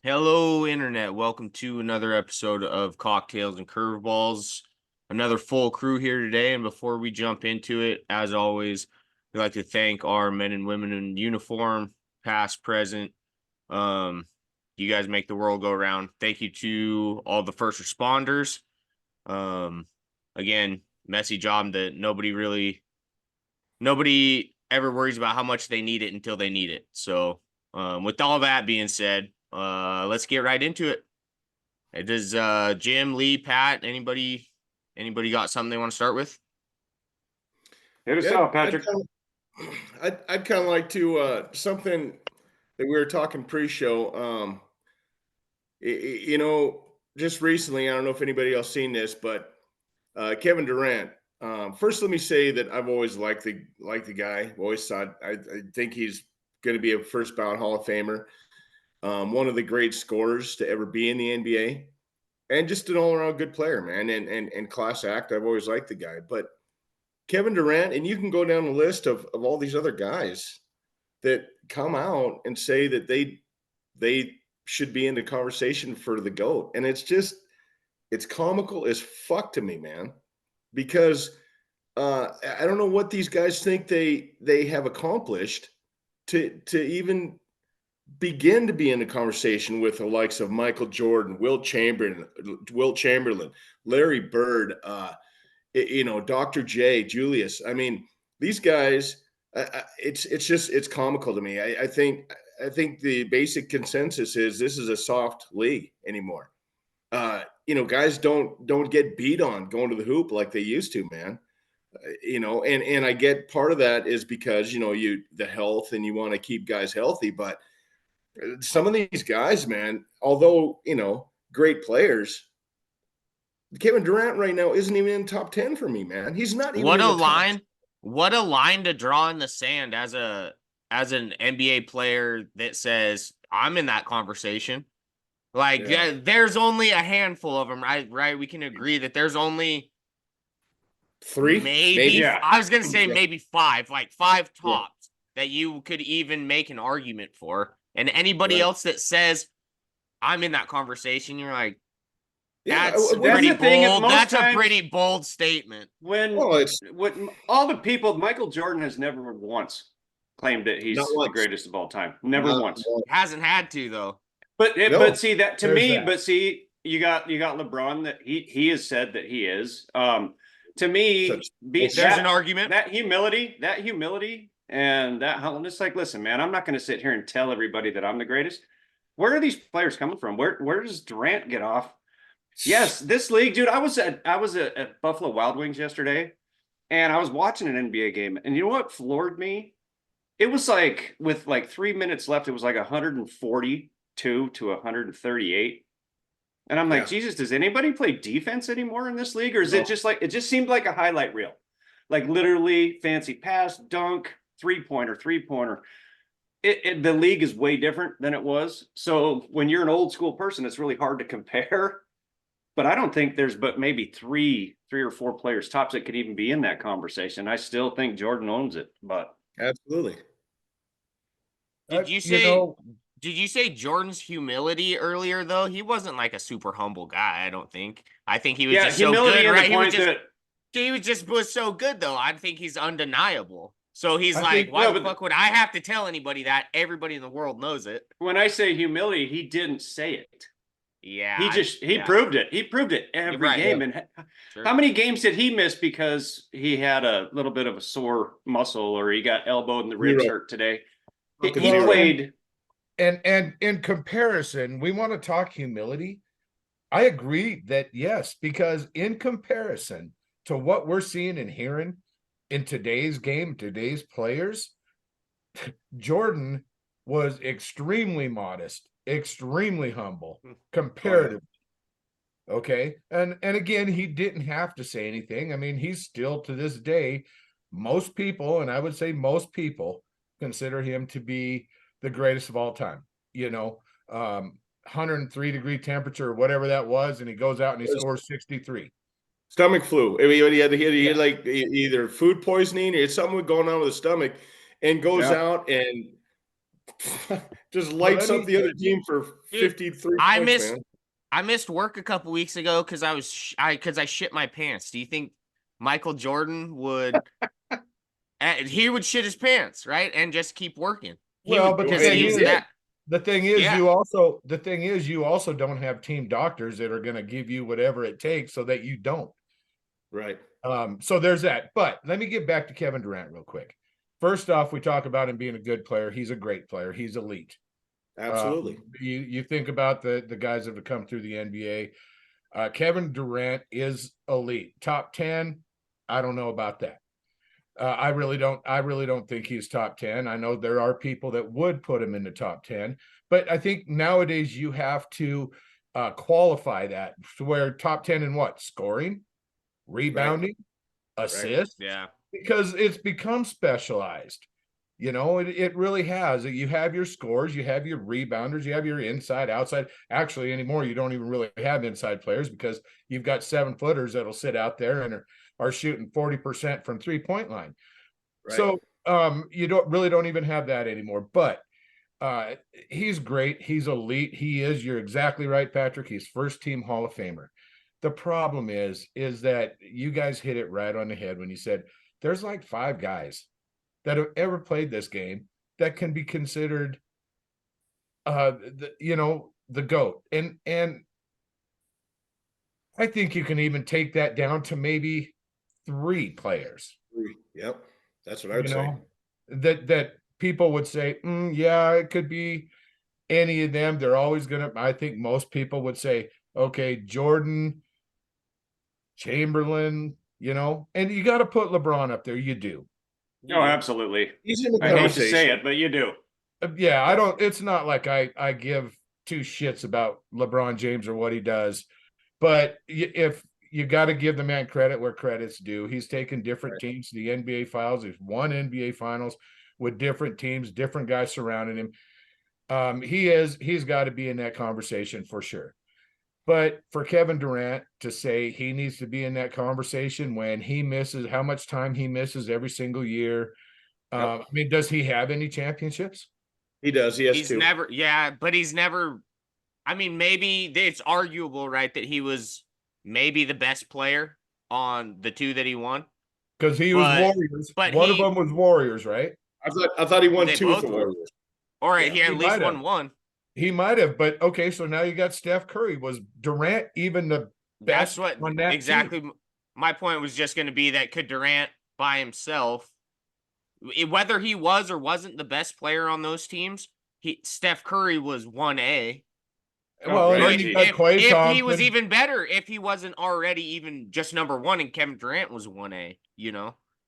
Hello, Internet. Welcome to another episode of Cocktails and Curveballs. Another full crew here today. And before we jump into it, as always, we'd like to thank our men and women in uniform, past, present. You guys make the world go around. Thank you to all the first responders. Again, messy job that nobody ever worries about how much they need it until they need it. So, with all that being said, let's get right into it. Does Jim, Lee, Pat, anybody got something they want to start with? Hit us out, Patrick. I'd kind of like to something that we were talking pre-show. Just recently, I don't know if anybody else seen this, but Kevin Durant. First, let me say that I've always liked the guy. I've always thought I think he's going to be a first ballot Hall of Famer. One of the great scorers to ever be in the NBA, and just an all-around good player, man, and class act. I've always liked the guy, but Kevin Durant, and you can go down the list of all these other guys that come out and say that they should be in the conversation for the GOAT. And it's comical as fuck to me, man, because I don't know what these guys think they have accomplished to even begin to be in the conversation with the likes of Michael Jordan, Wilt Chamberlain, Larry Bird, Dr. J, Julius. I mean, these guys, it's comical to me. I think the basic consensus is this is a soft league anymore. Guys don't get beat on going to the hoop like they used to, man. And I get part of that is because, the health and you want to keep guys healthy, but some of these guys, man, although, great players, Kevin Durant right now isn't even in top 10 for me, man. He's not even What in a the line! top. What a line to draw in the sand as an NBA player that says I'm in that conversation. Like, Yeah. there's only a handful of them, right? Right? We can agree that there's only Three, maybe. Yeah. I was gonna say maybe five, like five Yeah. tops that you could even make an argument for. And anybody Right. else that says I'm in that conversation, you're like, Yeah, that's well, pretty the thing, bold. most That's a times- pretty bold statement. When it's all the people, Michael Jordan has never once claimed that he's Not the once. greatest of all time. Never not once. one. Hasn't had to though. But No, but see that to there's me. that. But see, you got LeBron that he has said that he is. To me, There's an argument. that humility, and that humbleness. Like, listen, man, I'm not going to sit here and tell everybody that I'm the greatest. Where are these players coming from? Where does Durant get off? Yes, this league, dude. I was at Buffalo Wild Wings yesterday, and I was watching an NBA game, and you know what floored me? It was like with like 3 minutes left, it was like 142 to 138. And I'm like, Yeah. Jesus, does anybody play defense anymore in this league? Or is No. it just like, it just seemed like a highlight reel? Like literally fancy pass, dunk, three-pointer. The league is way different than it was. So when you're an old school person, it's really hard to compare. But I don't think there's but maybe three or four players tops that could even be in that conversation. I still think Jordan owns it, but Absolutely. Did you say Jordan's humility earlier though? He wasn't like a super humble guy, I don't think. I think he was just so good, right? He was so good though. I think he's undeniable. So he's why the fuck would I have to tell anybody that? Everybody in the world knows it. When I say humility, he didn't say it. Yeah. He proved it. He proved it every game. Yeah. And sure. How many games did he miss because he had a little bit of a sore muscle or he got elbowed and the ribs hurt today? He played. And in comparison, we want to talk humility. I agree that yes, because in comparison to what we're seeing and hearing in today's game, today's players, Jordan was extremely modest, extremely humble, comparatively. Okay. And again, he didn't have to say anything. I mean, he's still to this day, most people, and I would say most people consider him to be the greatest of all time. 103-degree temperature or whatever that was, and he goes out and he scores 63. Stomach flu. I mean, he had like either food poisoning or something going on with his stomach, and goes out and Just lights let up me- the other team for Dude, 53 I points, missed man. I missed work a couple weeks ago because I shit my pants. Do you think Michael Jordan would he would shit his pants, right? And just keep working. He Well, would but the because thing he's is- that the thing is, Yeah. you also don't have team doctors that are going to give you whatever it takes so that you don't. Right. So there's that. But let me get back to Kevin Durant real quick. First off, we talk about him being a good player. He's a great player. He's elite. Absolutely. You think about the guys that have come through the NBA. Kevin Durant is elite. Top 10. I don't know about that. I really don't think he's top 10. I know there are people that would put him in the top 10, but I think nowadays you have to qualify that to where top 10 in what? Scoring, rebounding, assists, yeah. because it's become specialized. It really has. You have your scores, you have your rebounders, you have your inside, outside. Actually, anymore, you don't even really have inside players because you've got 7-footers that'll sit out there and are shooting 40% from 3-point line. Right. So you don't even have that anymore. But he's great. He's elite. You're exactly right, Patrick. He's first team Hall of Famer. The problem is that you guys hit it right on the head when you said there's like 5 guys that have ever played this game that can be considered the GOAT. And I think you can even take that down to maybe 3 players. Yep. That's what I would say. That people would say, yeah, it could be any of them. They're always I think most people would say, okay, Jordan, Chamberlain, and you got to put LeBron up there. You do. Oh, absolutely. He's in the I hate to conversation. say it, but you do. Yeah, it's not like I give 2 shits about LeBron James or what he does, but if you got to give the man credit where credit's due. He's taken different teams to the NBA finals. He's won NBA finals with different teams, different guys surrounding him. He's got to be in that conversation for sure. But for Kevin Durant to say he needs to be in that conversation when he misses how much time he misses every single year. I mean, does he have any championships? He does. He has He's 2. never, but he's never. I mean, maybe it's arguable, right, that he was maybe the best player on the 2 that he won. Because he was Warriors. but One of them was Warriors, right? I thought he won They 2 with both the were. Warriors. All right, Yeah, he at he least might won have. one. He might have, but okay, so now you got Steph Curry. Was Durant even the That's best what on that exactly. team? My point was just going to be that could Durant by himself, whether he was or wasn't the best player on those teams, Steph Curry was 1A. Well, right. and then you got Klay If Thompson. he was even better, if he wasn't already even just number 1 and Kevin Durant was 1A,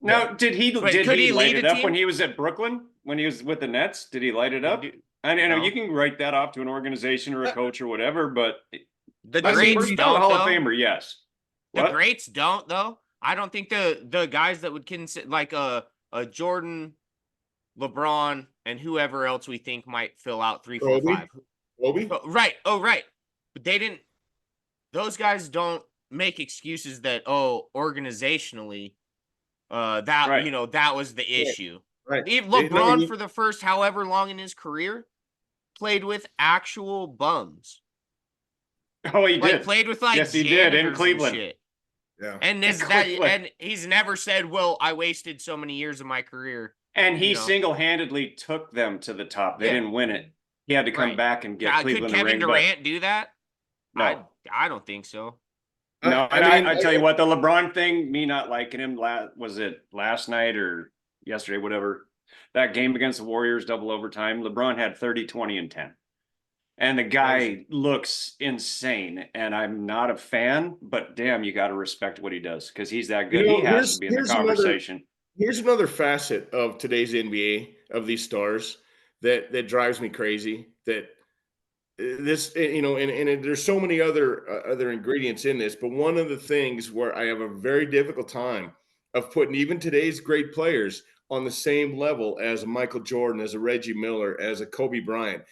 Now, did he But did could he he light lead it a up team? when he was at Brooklyn? When he was with the Nets? Did he light it up? I know No. you can write that off to an organization or a coach or whatever, but The I mean, greats first don't, Hall of though. Famer, yes. The What? greats don't, though. I don't think the guys that would consider like a Jordan, LeBron, and whoever else we think might fill out 3, 4, Kobe? 5. Kobe? Oh, right. Oh, right. But they didn't. Those guys don't make excuses that organizationally, that Right. that was the issue. Right. Even They- no, LeBron you- for the first however long in his career played with actual bums. Oh, he Like did. played with like Yes, he did in janitors and Cleveland. shit. Yeah. And In is that Cleveland. and he's never said, "Well, I wasted so many years of my career." And he you know. single-handedly took them to the top. They Yeah. didn't win it. He had to come Right. back and get Could Cleveland a Kevin ring. Durant do that? No. I don't think so. No, I and mean, I tell you what, the LeBron thing, me not liking him, was it last night or yesterday, whatever, that game against the Warriors, double overtime, LeBron had 30, 20, and 10. And the guy looks insane, and I'm not a fan, but damn, you got to respect what he does because he's that good. He has to be in the conversation. Here's another facet of today's NBA of these stars that drives me crazy. That this, and there's so many other ingredients in this, but one of the things where I have a very difficult time of putting even today's great players on the same level as a Michael Jordan, as a Reggie Miller, as a Kobe Bryant.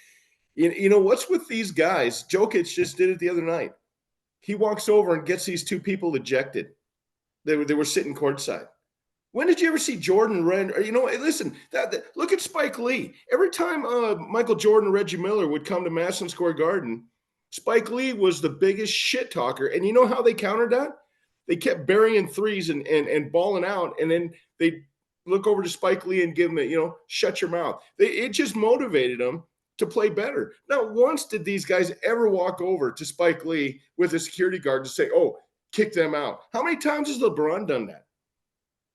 You know what's with these guys? Jokic just did it the other night. He walks over and gets these 2 people ejected. They were sitting courtside. When did you ever see Jordan Red? Or, listen, look at Spike Lee. Every time Michael Jordan or Reggie Miller would come to Madison Square Garden, Spike Lee was the biggest shit talker. And you know how they countered that? They kept burying threes and balling out, and then they look over to Spike Lee and give him a, shut your mouth. It just motivated them to play better. Not once did these guys ever walk over to Spike Lee with a security guard to say, oh, kick them out. How many times has LeBron done that?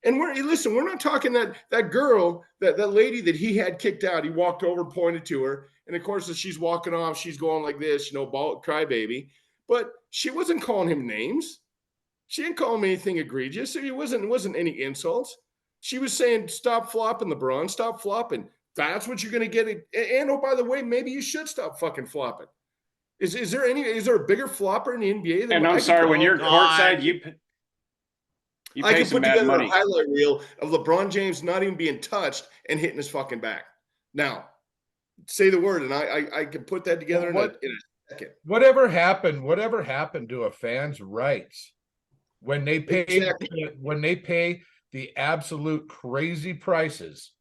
And we're not talking that girl, that lady that he had kicked out. He walked over, pointed to her. And of course, as she's walking off, she's going like this, crybaby. But she wasn't calling him names. She didn't call him anything egregious. It wasn't any insults. She was saying, stop flopping, LeBron, stop flopping. That's what you're going to get. And oh, by the way, maybe you should stop fucking flopping. Is there a bigger flopper in the NBA than? And I'm sorry, when you're courtside, you I pay can some put mad together money. a highlight reel of LeBron James not even being touched and hitting his fucking back. Now, say the word, and I can put that together in a second. Whatever happened to a fan's rights when they pay the absolute crazy prices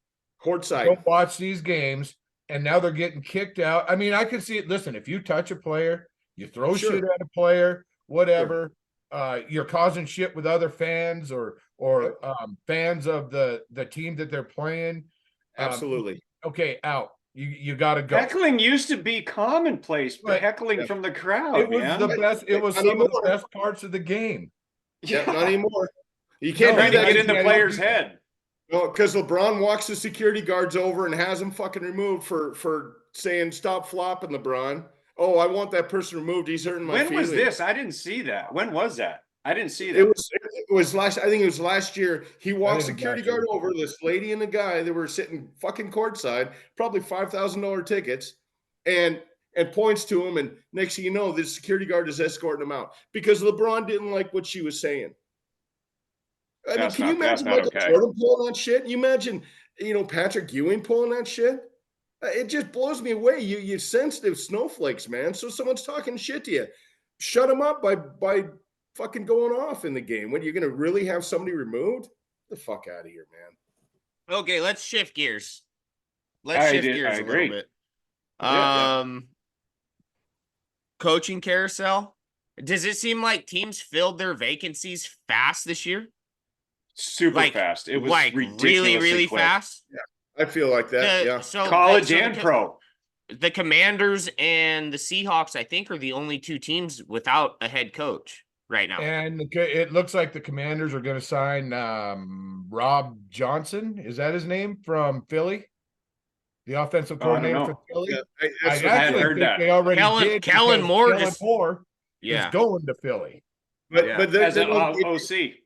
Courtside. to watch these games, and now they're getting kicked out. I mean, I can see it. Listen, if you touch a player, you throw shit at a player, whatever. You're causing shit with other fans or fans of the team that they're playing. Absolutely. Okay, out. You got to go. Heckling used to be commonplace, but heckling from the crowd, It was the best. It was some of the best parts of the game. Yeah, not anymore. You can't Trying do to that. get in the player's head. No, because LeBron walks the security guards over and has them fucking removed for saying stop flopping, LeBron. Oh, I want that person removed. He's hurting my feelings. When was this? I didn't see that. When was that? I didn't see that. It was last. I think it was last year. He walked security guard year. over, this lady and the guy. They were sitting fucking courtside, probably $5,000 tickets, and points to him. And next thing you know, the security guard is escorting him out because LeBron didn't like what she was saying. I mean, can you imagine Michael Jordan pulling that shit? You imagine, Patrick Ewing pulling that shit? It just blows me away. You sensitive snowflakes, man. So someone's talking shit to you. Shut them up by fucking going off in the game. When you're going to really have somebody removed? Get the fuck out of here, man. Okay, let's shift gears. Let's shift gears a little bit. Coaching carousel. Does it seem like teams filled their vacancies fast this year? Super fast. It was really, really quick. fast. Yeah, I feel like that. So college and pro. The Commanders and the Seahawks, I think, are the only two teams without a head coach right now. And it looks like the Commanders are going to sign Rob Johnson. Is that his name, from Philly? The offensive coordinator for Philly. Yeah, I hadn't heard that. They already did. Kellen Moore is going to Philly. But as an OC.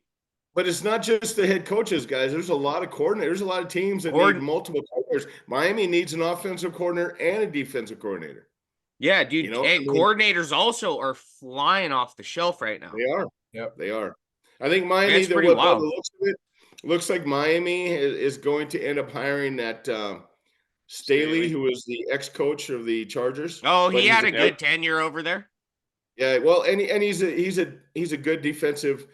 But it's not just the head coaches, guys. There's a lot of coordinators. There's a lot of teams that need multiple coordinators. Miami needs an offensive coordinator and a defensive coordinator. Yeah, dude. And coordinators also are flying off the shelf right now. They are. Yep, they are. I think Miami. Looks like Miami is going to end up hiring that Staley, who was the ex-coach of the Chargers. Oh, he had a good tenure over there. Yeah, well, and he's a good defensive,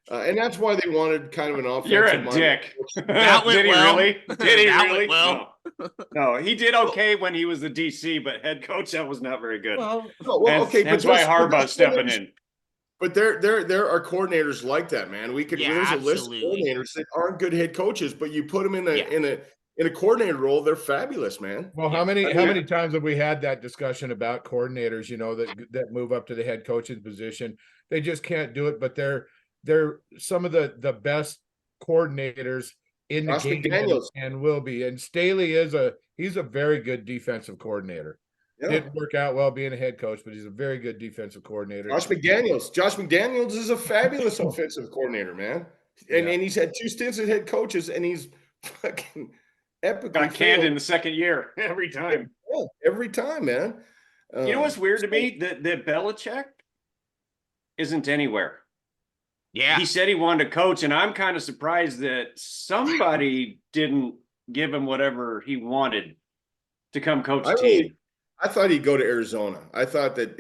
and that's why they wanted kind of an offensive. You're a dick. That went well. Did he really? Well. No, he did okay when he was the DC, but head coach, that was not very good. Okay, that's why Harbaugh's stepping in. But there are coordinators like that, man. There's a list of coordinators that aren't good head coaches, but you put them in a coordinator role, they're fabulous, man. Well, how many times have we had that discussion about coordinators, that move up to the head coach's position? They just can't do it, but they're some of the best coordinators in the game and will be. And Staley he's a very good defensive coordinator. Yeah. Didn't work out well being a head coach, but he's a very good defensic coordinator. Josh McDaniels is a fabulous offensive coordinator, man. And he's had 2 stints as head coaches, and he's fucking epically got canned in the second year every time. Yeah, every time, man. You know what's weird to me? That Belichick isn't anywhere. Yeah. He said he wanted to coach, and I'm kind of surprised that somebody didn't give him whatever he wanted to come coach a team. I thought he'd go to Arizona. I thought that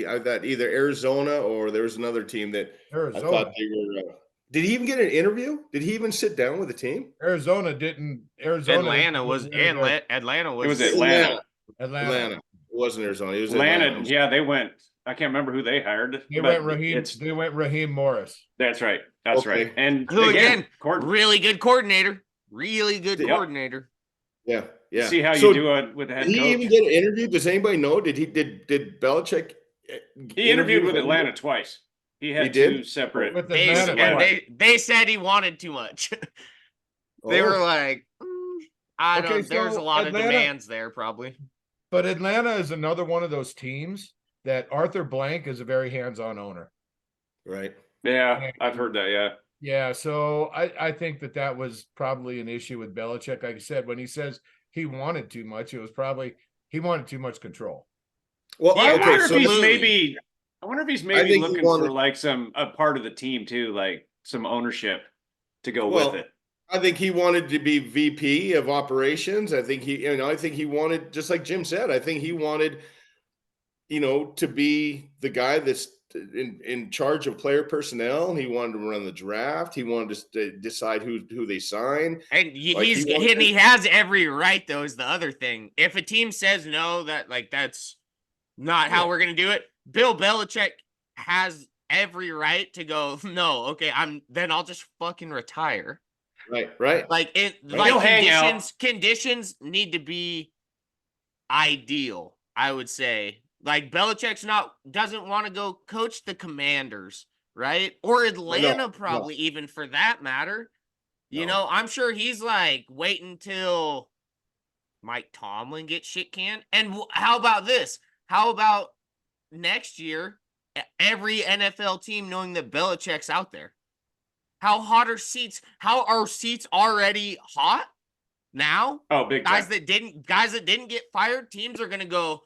I thought either Arizona or there was another team that I thought they were Did he even get an interview? Did he even sit down with the team? Arizona didn't. Arizona. Atlanta was Atlanta It was was Atlanta. Atlanta. It wasn't Arizona. It was Atlanta. Atlanta. Yeah, they went. I can't remember who they hired. They but went Raheem. It's They went Raheem Morris. that's right. That's Okay. right. And who again, Cord- really good coordinator. Really good Yep. coordinator. Yeah, yeah. see how So you do it with the head did he coach. even get an interview? Does anybody know? Did Belichick? He interviewed with him? Atlanta twice. He had He did? two separate. With They, Atlanta and twice. they said he wanted too much. They Oh, were like, I Okay, don't. There's so a lot Atlanta- of demands there, probably. But Atlanta is another one of those teams that Arthur Blank is a very hands-on owner. right. Yeah, I've heard that. Yeah. Yeah, so I think that was probably an issue with Belichick. Like I said, when he says he wanted too much, it was probably he wanted too much control. Well, Yeah, I okay. wonder So if he's absolutely. maybe. I wonder if he's I maybe think he looking wanted- for like a part of the team too, like some ownership to go Well, with it. I think he wanted to be VP of operations. I think I think he wanted, just like Jim said, I think he wanted, to be the guy that's in charge of player personnel. He wanted to run the draft. He wanted to decide who they sign. And Like, he has every right, though, is the other thing. If a team says no, that's not how we're gonna do it. Bill Belichick has every right to go, no, okay, then I'll just fucking retire. Right. Like He'll hang out. conditions need to be ideal, I would say. Like Belichick's doesn't want to go coach the Commanders, right? Or Atlanta, probably even for that matter. You know, I'm sure he's like waiting till Mike Tomlin gets shit canned. And how about this? How about next year, every NFL team knowing that Belichick's out there? How hot are seats? How are seats already hot now? Oh, big time. Guys that didn't get fired, teams are gonna go,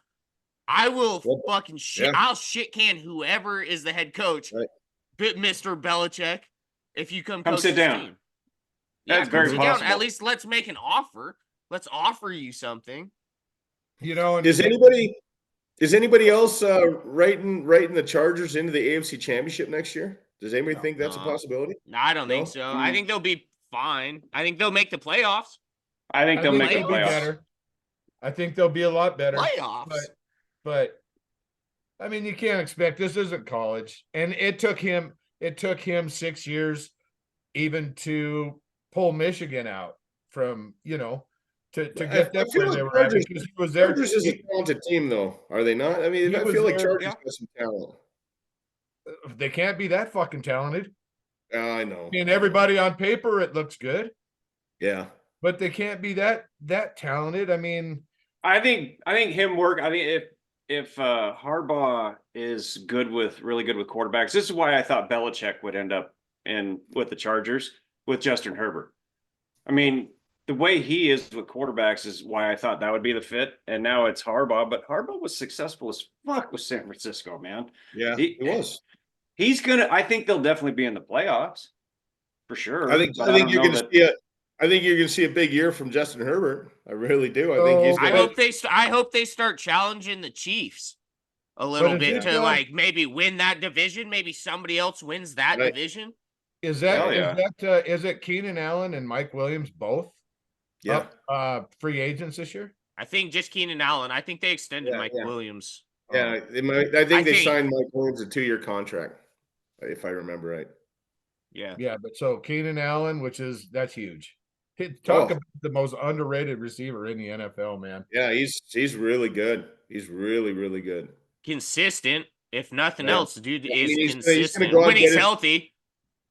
I will fucking shit. Yeah. I'll shit can whoever is the head coach, Right. Mr. Belichick. If you come Come coach sit this down. team. That's come very sit down. possible. At least let's make an offer. Let's offer you something. And Is anybody else writing the Chargers into the AFC Championship next year? Does anybody think that's a No. possibility? No, I don't think No? so. I think they'll be fine. I think they'll make the playoffs. I think they'll make the they'll be playoffs. better. I think they'll be a lot better. Playoffs. But I mean, you can't expect this isn't college, and it took him 6 years even to pull Michigan out from to get them feel where like they were at Chargers- because he was there. Chargers is a talented team, though, are they not? I mean, He I was feel like there, Chargers yeah. got some talent. They can't be that fucking talented. I know. I mean, everybody on paper it looks good, Yeah. but they can't be that talented. I mean, I think him work. I think if Harbaugh is really good with quarterbacks, this is why I thought Belichick would end up with the Chargers with Justin Herbert. I mean, the way he is with quarterbacks is why I thought that would be the fit. And now it's Harbaugh, but Harbaugh was successful as fuck with San Francisco, man. Yeah, He- it was. I think they'll definitely be in the playoffs for sure. I think but you're don't know going to that- see I think you're going to see a big year from Justin Herbert. I really do. I think he's So- I going hope they start challenging the Chiefs a little is bit it, to like maybe win that division. Maybe somebody else wins that Right. division. is that Hell yeah. is it Keenan Allen and Mike Williams both Yeah. up free agents this year? I think just Keenan Allen. I think they extended Yeah, Mike yeah. Williams. Yeah, I think they signed Mike Williams a 2-year contract, if I remember right. Yeah. Yeah, but so Keenan Allen, that's huge. Talk Oh. about the most underrated receiver in the NFL, man. Yeah, he's really good. He's really, really good. Consistent, if nothing Yeah. else, dude I mean, is he's gonna consistent go out when and he's get his- healthy.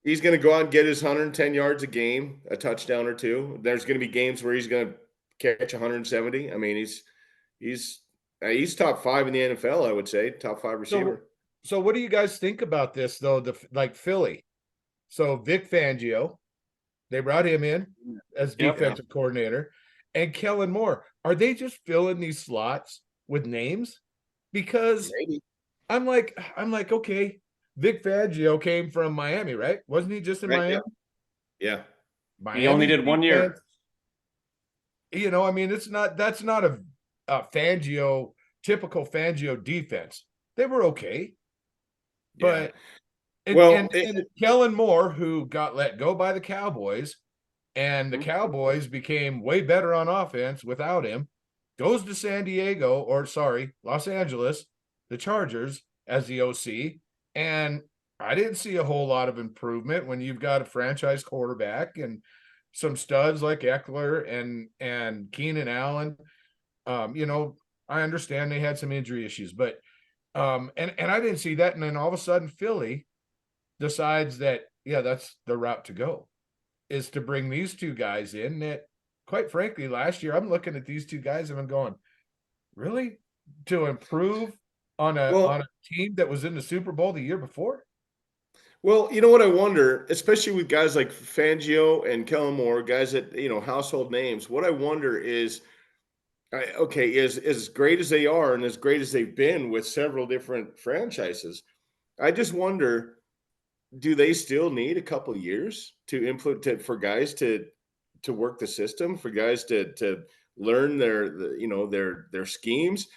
He's going to go out and get his 110 yards a game, a touchdown or two. There's going to be games where he's going to catch 170. I mean, he's top 5 in the NFL, I would say, top 5 receiver. So what do you guys think about this though? Like Philly. So Vic Fangio, they brought him in as Yep. defensive coordinator, and Kellen Moore. Are they just filling these slots with names? Because Maybe. I'm like, okay, Vic Fangio came from Miami, right? Wasn't he just in Right, Miami? Yeah. He only did 1 year. defense, I mean, that's not a typical Fangio defense. They were okay. But And, Well, and Kellen Moore, who got let go by the Cowboys, and the Mhm. Cowboys became way better on offense without him, goes to Los Angeles, the Chargers as the OC. And I didn't see a whole lot of improvement when you've got a franchise quarterback and some studs like Eckler and Keenan Allen. You know, I understand they had some injury issues, but and I didn't see that. And then all of a sudden Philly decides that, yeah, that's the route to go, is to bring these two guys in that, quite frankly, last year I'm looking at these two guys and I'm going, really? To improve on well, a team that was in the Super Bowl the year before? Well, you know what I wonder, especially with guys like Fangio and Kellen Moore, guys that household names. What I wonder is, okay, is as great as they are and as great as they've been with several different franchises. I just wonder, do they still need a couple years to implement for guys to work the system, for guys to learn their schemes?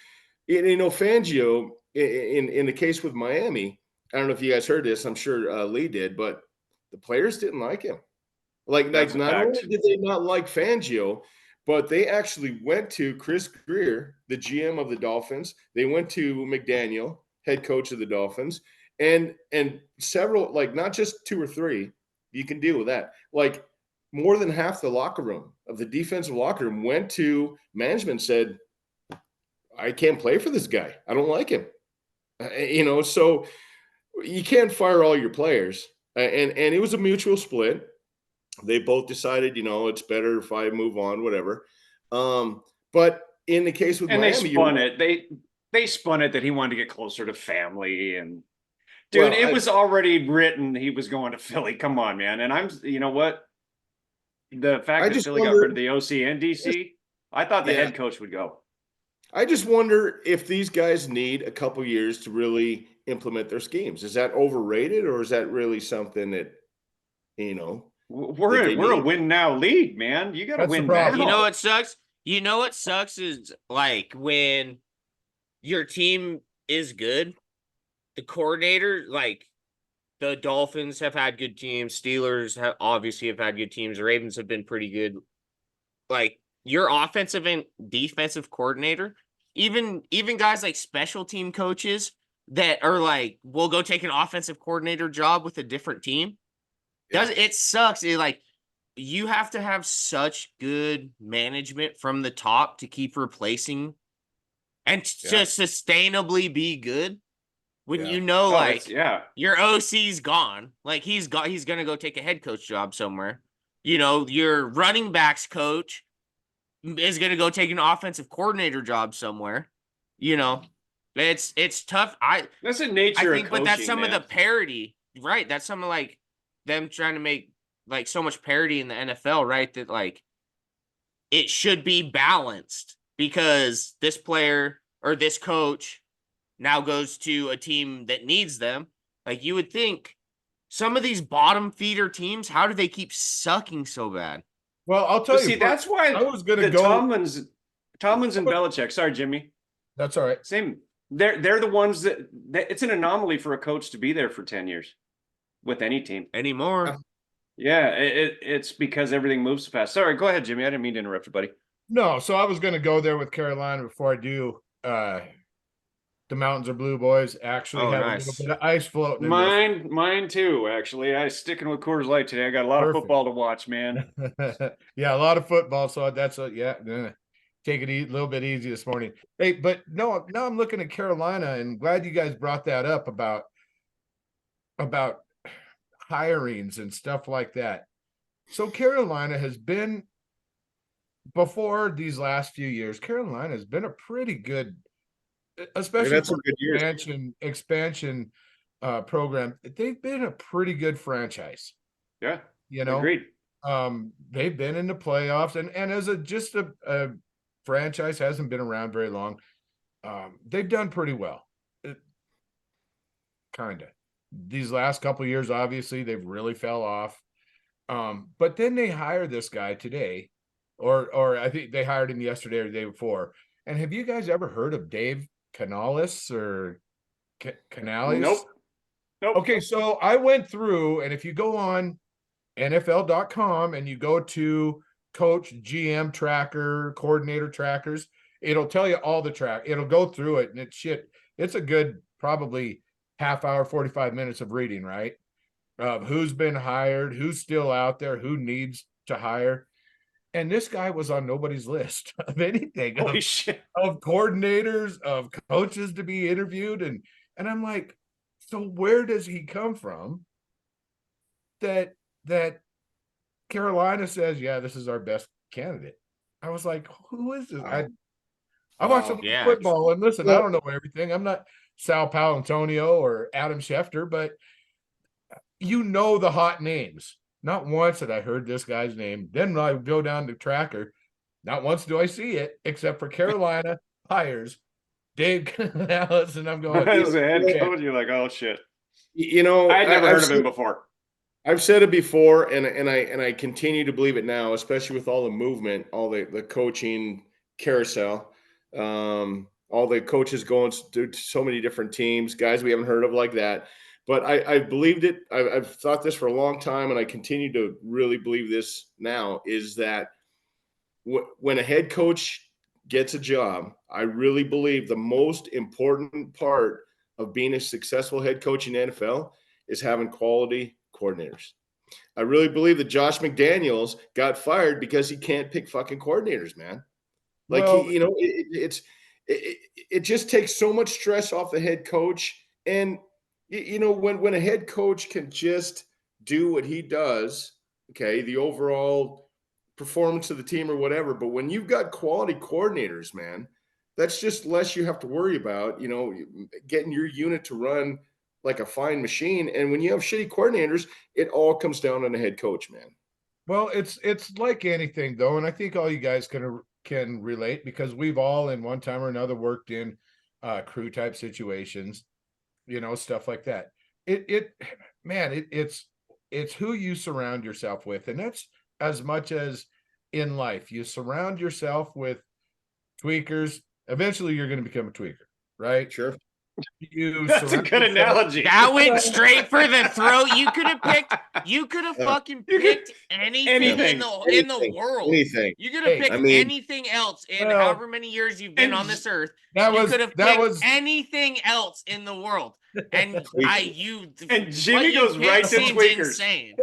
Fangio in the case with Miami, I don't know if you guys heard this. I'm sure Lee did, but the players didn't like him. Like That's a not only fact. did they not like Fangio, but they actually went to Chris Greer, the GM of the Dolphins. They went to McDaniel, head coach of the Dolphins, and several, like not just two or three. You can deal with that. Like more than half the locker room of the defensive locker room went to management and said, I can't play for this guy. I don't like him. So you can't fire all your players. And it was a mutual split. They both decided, it's better if I move on, whatever. But in the case with And they Miami, spun it. They spun it that he wanted to get closer to family. And dude, well, it was already written he was going to Philly. Come on, man. And you know what? The fact I that just Philly got wonder, rid of the OC and DC, I thought the yeah, head coach would go. I just wonder if these guys need a couple years to really implement their schemes. Is that overrated, or is that really something that you know that they We're a need? win now league, man. You got to That's the win problem. You know now. what sucks? You know what sucks is like when your team is good, the coordinator, like the Dolphins have had good teams, Steelers have obviously have had good teams, the Ravens have been pretty good. Like your offensive and defensive coordinator, even guys like special team coaches that are like, we'll go take an offensive coordinator job with a different team. Does it sucks? It like you have to have such good management from the top to keep replacing and to Yeah. sustainably be good when Yeah. you know Oh, it's like your OC's gone. Like he's gonna go take a head coach job somewhere. You know, your running backs coach is gonna go take an offensive coordinator job somewhere. You know, it's tough. That's the I nature of think, but that's coaching, some of the man. parity, right? That's some of like them trying to make like so much parity in the NFL, right? That like it should be balanced because this player or this coach now goes to a team that needs them. Like you would think some of these bottom feeder teams, how do they keep sucking so bad? Well, I'll tell But you, see, that's why I was going to the go. Tomlins and Belichick. Sorry, Jimmy. That's all right. Same. They're the ones that it's an anomaly for a coach to be there for 10 years with any team. Anymore. Yeah, it's because everything moves fast. Sorry, go ahead, Jimmy. I didn't mean to interrupt you, buddy. No, so I was going to go there with Carolina before I do. The Mountains are Blue boys actually Oh, have a nice. little bit of ice floating in there. Mine too, actually. I sticking with Coors Light today. I got a lot of Perfect. football to watch, man. Yeah, a lot of football. So that's take it a little bit easy this morning. Hey, but no, now I'm looking at Carolina and glad you guys brought that up about hirings and stuff like that. So Carolina has been, before these last few years, Carolina has been a pretty good, especially had for some good years. expansion program. They've been a pretty good franchise. Yeah, Agreed. agreed. They've been in the playoffs, and as a franchise hasn't been around very long. They've done pretty well. Kind of. These last couple of years, obviously, they've really fell off. But then they hire this guy today, or I think they hired him yesterday or the day before. And have you guys ever heard of Dave Canales or Canales? Nope. Nope. Okay, so I went through, and if you go on NFL.com and you go to coach, GM tracker, coordinator trackers, it'll tell you all the track. It'll go through it, and it's a good probably half hour, 45 minutes of reading, right? Of who's been hired, who's still out there, who needs to hire. And this guy was on nobody's list of anything, Holy shit. of coordinators, of coaches to be interviewed. And I'm like, so where does he come from that Carolina says, yeah, this is our best candidate? I was like, who is this? I watch a Wow. little Yeah. football, and listen, I Well- don't know everything. I'm not Sal Palantonio or Adam Schefter, but you know the hot names. Not once had I heard this guy's name. Then I go down to tracker. Not once do I see it, except for Carolina hires Dave Canales, and I'm going, As a head okay. coach, you're like, oh shit. You know, I had never I've heard of him said- before. I've said it before, and I continue to believe it now, especially with all the movement, all the coaching carousel, all the coaches going to so many different teams, guys we haven't heard of like that. But I believed it. I've thought this for a long time, and I continue to really believe this now, is that when a head coach gets a job, I really believe the most important part of being a successful head coach in the NFL is having quality coordinators. I really believe that Josh McDaniels got fired because he can't pick fucking coordinators, man. Like, Well, it just takes so much stress off the head coach. And when a head coach can just do what he does, okay, the overall performance of the team or whatever, but when you've got quality coordinators, man, that's just less you have to worry about, getting your unit to run like a fine machine. And when you have shitty coordinators, it all comes down on the head coach, man. well, it's like anything though, and I think all you guys can relate, because we've all in one time or another worked in crew type situations, stuff like that. It's who you surround yourself with, and that's as much as in life. You surround yourself with tweakers, eventually you're going to become a tweaker, right? Sure. That's a surround good yourself- analogy. That went straight for the throat. You could have fucking You could- picked anything in the Anything. world. Anything. You could have Hey, picked I mean- anything else in Well, however many years you've been and on this earth. That You was could have that picked was anything else in the world. And And what Jimmy you goes picked right to seems tweakers. insane.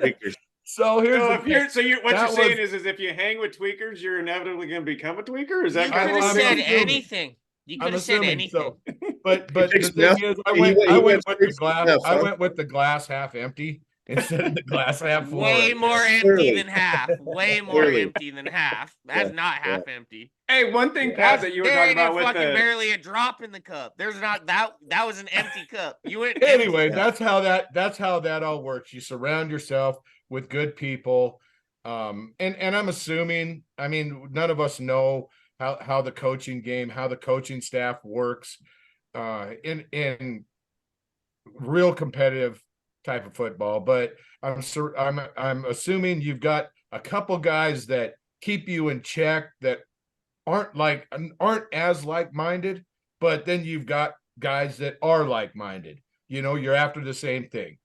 Tweakers. so here's So the if thing. you're what That you're saying was- is if you hang with tweakers, you're inevitably going to become a tweaker. Is that You kind could of have I'm said assuming. anything. You could I'm have said assuming anything. so. But the picks thing meth. is, He went with straight the to glass. meth, I huh? went with the glass half empty instead of the glass half full. Way right more there. empty Clearly. than half. Way more Clearly. empty than half. That's Yeah, not half empty. Hey, one thing, Pat, That's, that you were there talking ain't about with fucking the barely a drop in the cup. There's not that was an empty cup. You went Anyway, empty. that's how that all works. You surround yourself with good people. And I'm assuming, I mean, none of us know how the coaching game, how the coaching staff works in real competitive type of football, but I'm assuming you've got a couple guys that keep you in check, that aren't as like-minded, but then you've got guys that are like-minded. You're after the same thing.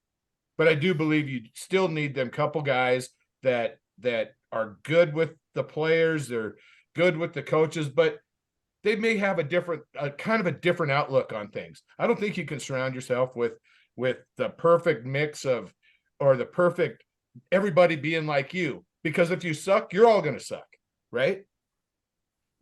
But I do believe you still need them couple guys that are good with the players, they're good with the coaches, but they may have a different outlook on things. I don't think you can surround yourself with the perfect mix of, or the perfect everybody being like you, because if you suck, you're all going to suck, right?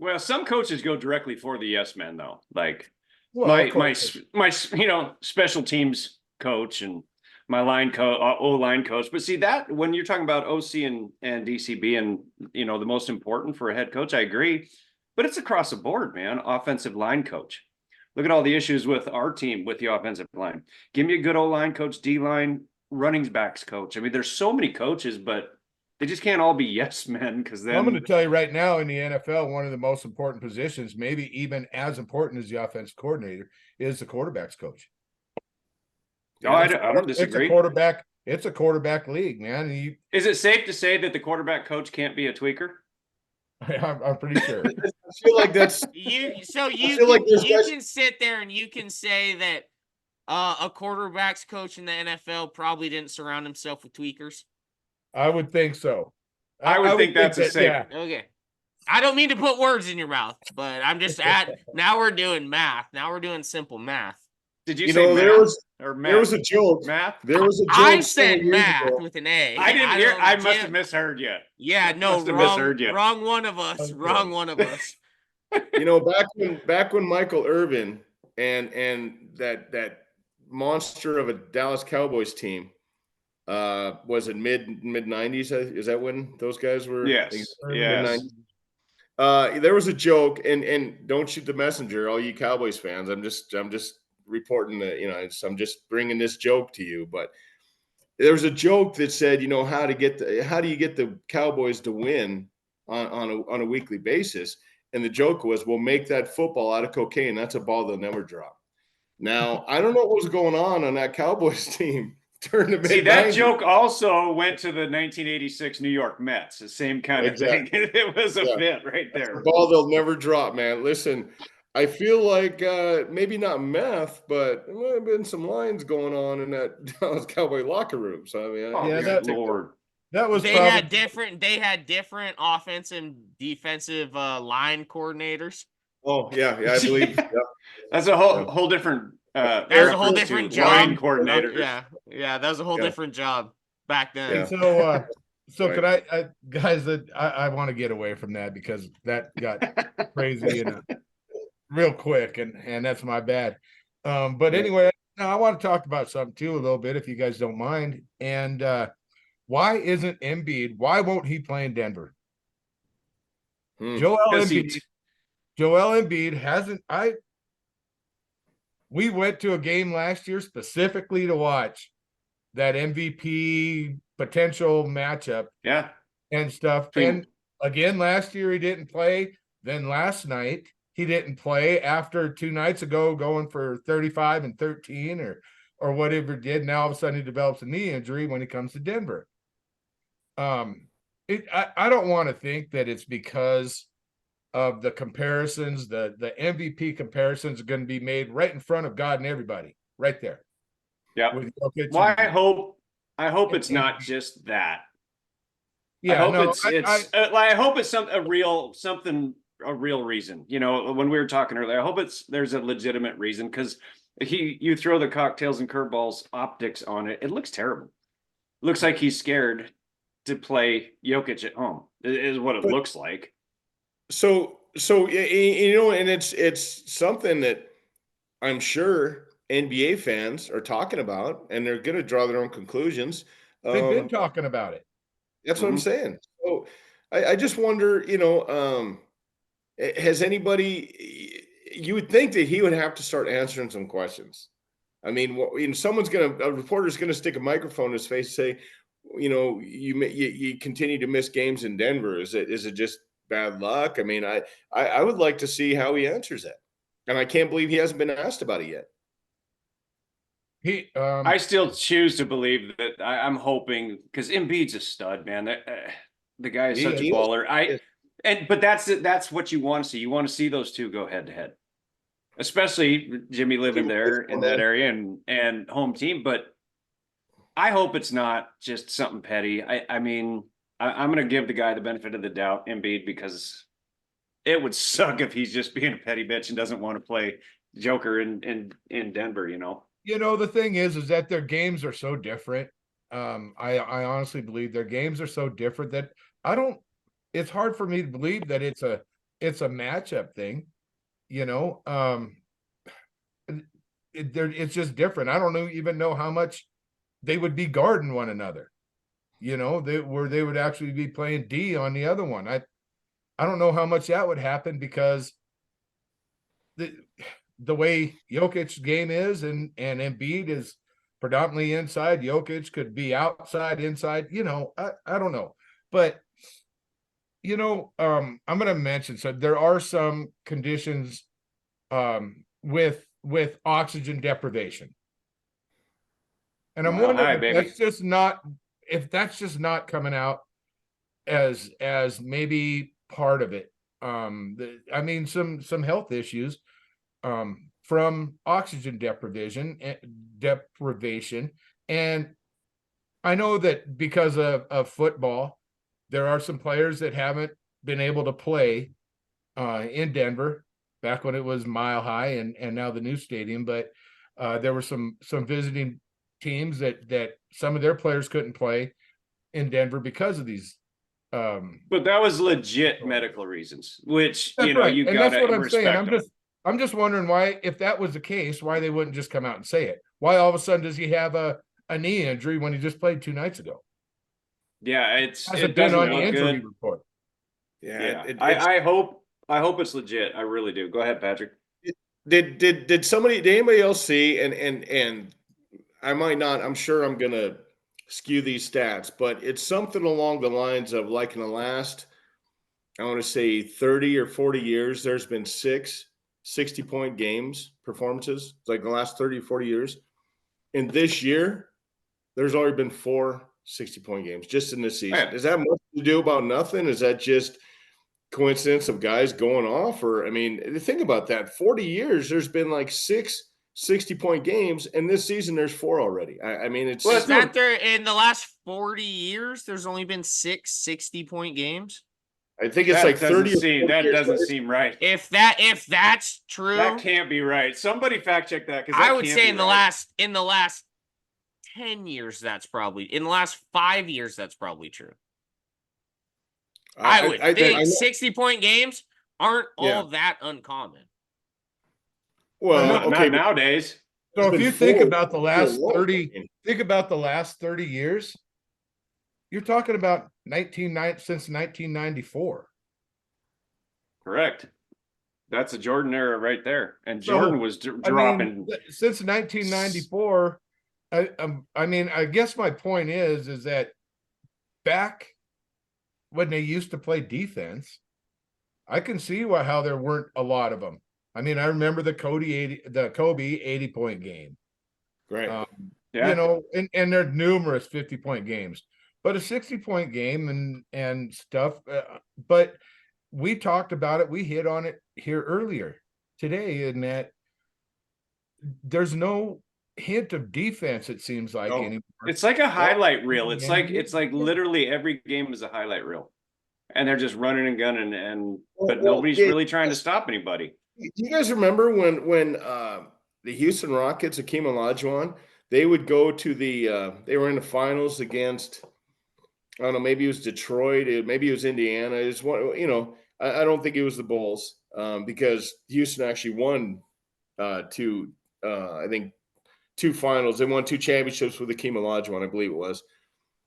well, some coaches go directly for the yes men though. Like Well, of course. my special teams coach and my line coach, O-line coach. But see that when you're talking about OC and DCB and the most important for a head coach, I agree. But it's across the board, man. Offensive line coach. Look at all the issues with our team with the offensive line. Give me a good O-line coach, D-line, running backs coach. I mean, there's so many coaches, but they just can't all be yes men, because then I'm going to tell you right now, in the NFL, one of the most important positions, maybe even as important as the offensive coordinator, is the quarterback's coach. Oh, I don't disagree. It's a quarterback league, man. Is it safe to say that the quarterback coach can't be a tweaker? I'm pretty sure. I feel like that's You feel like there's guys- can sit there and you can say that A quarterback's coach in the NFL probably didn't surround himself with tweakers. I would think so. I would think that's a safe. yeah. Okay. I don't mean to put words in your mouth, but I'm just now we're doing math. Now we're doing simple math. Did you, You say know, math there or math? was a joke. Math. There was a joke. I several said years math ago. with an A. I didn't hear. don't- I must Jim- have misheard you. Yeah, no, must have wrong, misheard you. wrong one of us. Okay. Wrong one of us. You know, back when Michael Irvin and that monster of a Dallas Cowboys team was it mid 90s? Is that when those guys were? Yes. Yes. There was a joke, and don't shoot the messenger, all you Cowboys fans. I'm just reporting that, you know, I'm just bringing this joke to you. But there was a joke that said, you know, how do you get the Cowboys to win on a weekly basis? And the joke was, we'll make that football out of cocaine. That's a ball they'll never drop. Now, I don't know what was going on that Cowboys team during the See, that mid-90s. joke also went to the 1986 New York Mets. The same kind of thing. It was a fit right That's there. a ball they'll never drop, man. Listen, I feel like maybe not meth, but there might have been some lines going on in that Dallas Cowboy locker room. So, I mean, Oh, Yeah, good that- Lord. That was They probably, had different offensive and defensive line coordinators. oh, yeah, I believe. Yeah. That's a whole different. That was a whole different line job. coordinator. Yeah, that was a whole Yeah. different job back then. Yeah. so Right. could I guys, I want to get away from that because that got crazy and real quick, and that's my bad. But Yeah. anyway, now I want to talk about something too a little bit, if you guys don't mind. And why isn't Embiid? Why won't he play in Denver? Joel Because Embiid hasn't. We went to a game last year specifically to watch that MVP potential matchup Yeah. and stuff. Between- And again, last year he didn't play. Then last night he didn't play after 2 nights ago going for 35 and 13 or whatever he did. Now all of a sudden he develops a knee injury when he comes to Denver. I don't want to think that it's because of the comparisons, the MVP comparisons are going to be made right in front of God and everybody, right there. Yeah. With Jokic Well, and- I hope it's not just that. yeah, I hope no, I hope it's a real reason. You know, when we were talking earlier, I hope there's a legitimate reason, because you throw the cocktails and curveballs optics on it, it looks terrible. Looks like he's scared to play Jokic at home. Is what it looks like. So you know, and it's something that I'm sure NBA fans are talking about, and they're going to draw their own conclusions. they've been talking about it. That's what I'm saying. So I just wonder, you know, has anybody? You would think that he would have to start answering some questions. I mean, a reporter's going to stick a microphone in his face and say, you know, you continue to miss games in Denver. Is it just bad luck? I mean, I would like to see how he answers that, and I can't believe he hasn't been asked about it yet. I still choose to believe that. I'm hoping, because Embiid's a stud, man. The guy is such a baller. But that's what you want to see. You want to see those two go head to head, especially Jimmy living there in that area and home team. But I hope it's not just something petty. I mean, I'm going to give the guy the benefit of the doubt, Embiid, because it would suck if he's just being a petty bitch and doesn't want to play Joker in Denver, you know. You know, the thing is that their games are so different. I honestly believe their games are so different that it's hard for me to believe that it's a matchup thing, you know. It's just different. I don't even know how much they would be guarding one another, you know, they would actually be playing D on the other one. I don't know how much that would happen, because the way Jokic's game is and Embiid is predominantly inside. Jokic could be outside, inside, you know, I don't know. But, you know, I'm going to mention, so there are some conditions with oxygen deprivation. And I'm wondering if that's just not coming out as maybe part of it. I mean, some health issues from oxygen deprivation. And I know that because of football, there are some players that haven't been able to play in Denver back when it was Mile High and now the new stadium. But there were some visiting teams that some of their players couldn't play in Denver because of these. But that was legit medical reasons, which That's you know right. you And got that's what to I'm saying. respect. I'm just wondering why, if that was the case, why they wouldn't just come out and say it. Why all of a sudden does he have a knee injury when he just played 2 nights ago? Yeah, it Hasn't been doesn't on the look injury good. report. Yeah, it's- I hope it's legit. I really do. Go ahead, Patrick. Did anybody else see, and I might not, I'm sure I'm gonna skew these stats, but it's something along the lines of, like, in the last, I want to say 30 or 40 years, there's been 6 60-point games performances. It's like the last 30 or 40 years. And this year, there's already been 4 60-point games just in this season. Yeah. Does that much to do about nothing? Is that just coincidence of guys going off? Or, I mean, think about that. 40 years, there's been like 6 60-point games, and this season there's 4 already. I mean, it's Was that there in the last 40 years? There's only been 6 60-point games. I think it's That like doesn't 30 or 40 seem that years. doesn't seem right. If that's true, That can't be right. Somebody fact check that, because I would say in the last 10 years, that's probably in the last 5 years, that's probably true. I would think 60-point games aren't all that uncommon. Well, not okay, nowadays. So It's if been you think 4 about the in a last row. 30, think about the last 30 years, you're talking about since 1994. Correct. That's a Jordan era right there, and So, Jordan was dropping. Since 1994. I mean, I guess my point is that back when they used to play defense, I can see how there weren't a lot of them. I mean, I remember the Kobe 80-point game. Right. Yeah. You know, and there are numerous 50-point games, but a 60-point game and stuff. But we talked about it. We hit on it here earlier today, in that there's no hint of defense, it seems like, No. anymore. It's like a highlight reel. It's Yeah. like literally every game is a highlight reel, and they're just running and gunning, but Well, nobody's yeah, really trying to stop anybody. Do you guys remember when the Houston Rockets, Hakeem Olajuwon, they would go to they were in the finals against, I don't know, maybe it was Detroit, maybe it was Indiana. It's one, you know, I don't think it was the Bulls, because Houston actually won I think 2 finals. They won 2 championships with Hakeem Olajuwon, I believe it was.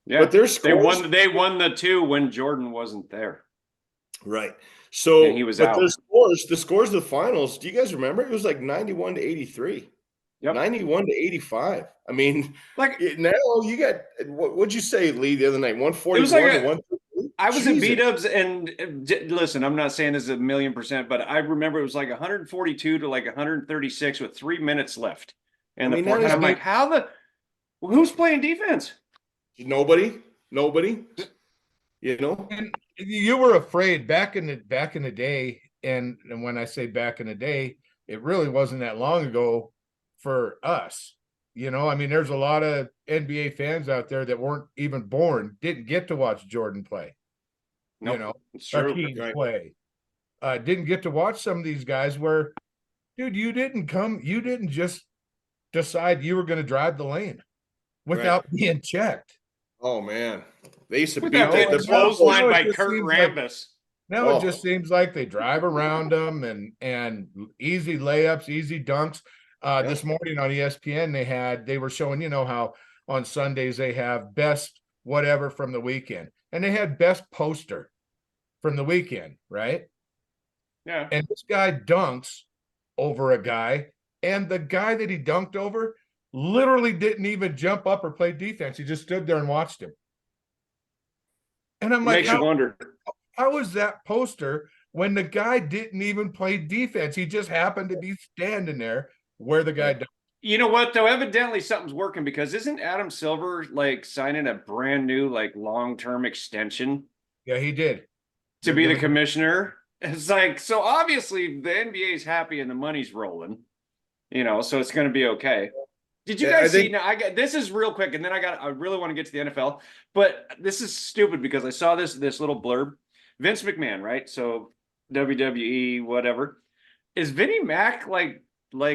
Yeah, But their they scores, won the 2 when Jordan wasn't there. right. So And he was but out. the scores of the finals, do you guys remember? It was like 91-83. Yep. 91-85. I mean, Like, now you got, what'd you say, Lee, the other night? 141 It was like to a- 138? I was in Jesus. B-dubs, and listen, I'm not saying this is 1,000,000%, but I remember it was like 142 to like 136 with 3 minutes left. And I mean, the fourth, that is- I'm like, who's playing defense? Nobody, you know? And you were afraid back in the day, and when I say back in the day, it really wasn't that long ago for us. You know, I mean, there's a lot of NBA fans out there that weren't even born, didn't get to watch Jordan play. Nope. You know, It's true. Hakeem right. play. Didn't get to watch some of these guys where, dude, you didn't just decide you were going to drive the lane without being checked. Oh, man. They used to beat Without getting the clotheslined now it by just Kurt seems like- Rambis. Now Oh. it just seems like they drive around them and easy layups, easy dunks. This morning on ESPN, they were showing, you know, how on Sundays they have best whatever from the weekend, and they had best poster from the weekend, right? Yeah. And this guy dunks over a guy, and the guy that he dunked over literally didn't even jump up or play defense. He just stood there and watched him. And I'm like, Makes you wonder. how is that poster when the guy didn't even play defense? He just happened to be standing there where the guy dunked. You know what, though? Evidently something's working, because isn't Adam Silver like signing a brand new like long-term extension Yeah, he did. to be the commissioner? It's like, so obviously the NBA is happy and the money's rolling. you know, so it's going to be okay. Did you Yeah, I guys see? think- Now, this is real quick, and then I really want to get to the NFL, but this is stupid because I saw this little blurb. Vince McMahon, right? So WWE, whatever. Is Vinnie Mac like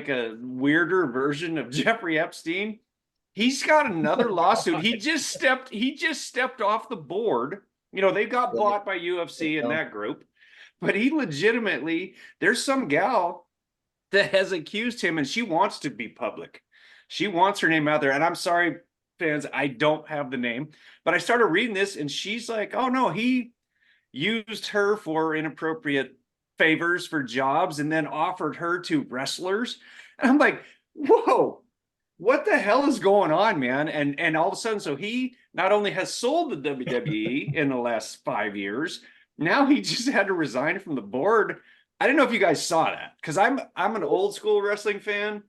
a weirder version of Jeffrey Epstein? He's got another lawsuit. He just stepped off the board. You know, they got bought by UFC and that group, but he legitimately, there's some gal that has accused him and she wants to be public. She wants her name out there. And I'm sorry, fans, I don't have the name, but I started reading this and she's like, oh no, he used her for inappropriate favors for jobs and then offered her to wrestlers. And I'm like, whoa, what the hell is going on, man? And all of a sudden, so he not only has sold the WWE in the last 5 years, now he just had to resign from the board. I didn't know if you guys saw that because I'm an old school wrestling fan,